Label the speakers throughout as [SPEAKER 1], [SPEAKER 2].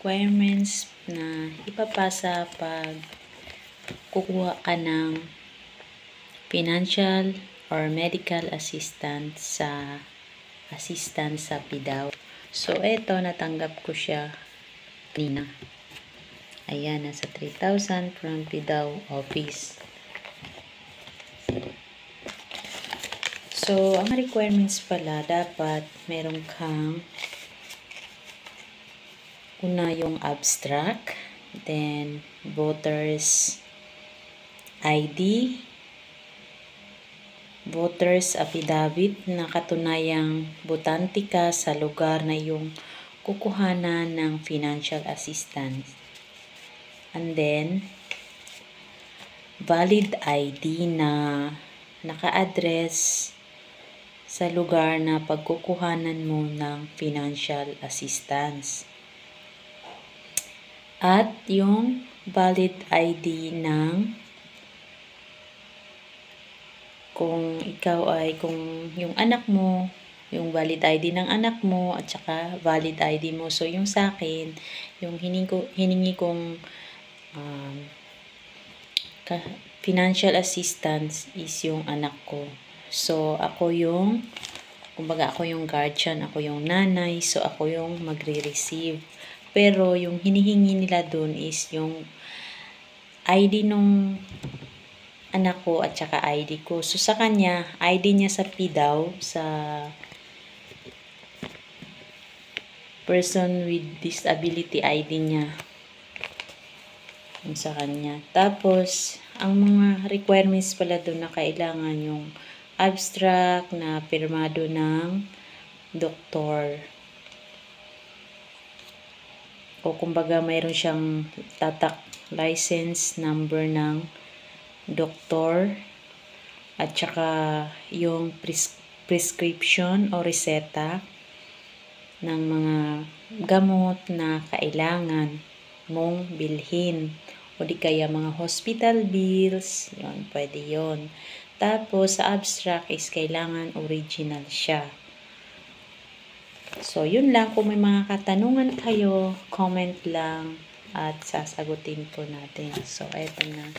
[SPEAKER 1] requirements na ipapasa pag kukuha ka ng financial or medical assistance sa PDAW. So, eto, natanggap ko siya kanina. Ayan, nasa 3,000 from PDAW office. So, ang requirements pala, dapat meron kang una yung abstract, then voters ID, voters affidavit na katunayang botante ka sa lugar na yung kukuhanan ng financial assistance. And then, valid ID na naka-address sa lugar na pagkukuhanan mo ng financial assistance. At yung valid ID ng kung yung anak mo, yung valid ID ng anak mo, at saka valid ID mo. So, yung sa akin, yung hiningi kong financial assistance is yung anak ko. So, kumbaga ako yung guardian, ako yung nanay, so ako yung magre-receive. Pero, yung hinihingi nila dun is yung ID nung anak ko at saka ID ko. So, sa kanya, ID niya sa PDAW, sa person with disability ID niya. Yung sa kanya. Tapos, ang mga requirements pala doon na kailangan yung abstract na pirmado ng doktor. O kumbaga, mayroon siyang tatak license number ng doktor at saka yung prescription o reseta ng mga gamot na kailangan mong bilhin o di kaya mga hospital bills, yun, pwede yun. Tapos sa abstract is kailangan original siya. So yun lang, kung may mga katanungan kayo, comment lang at sasagutin po natin. So eto na,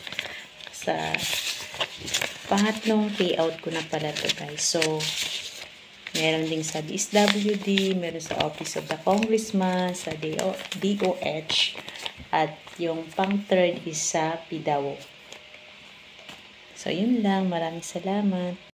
[SPEAKER 1] sa pangatlong payout ko na pala to guys. So, meron din sa DSWD, meron sa Office of the Congressman, sa DOH, at yung pang third is sa PDAW. So, yun lang. Maraming salamat.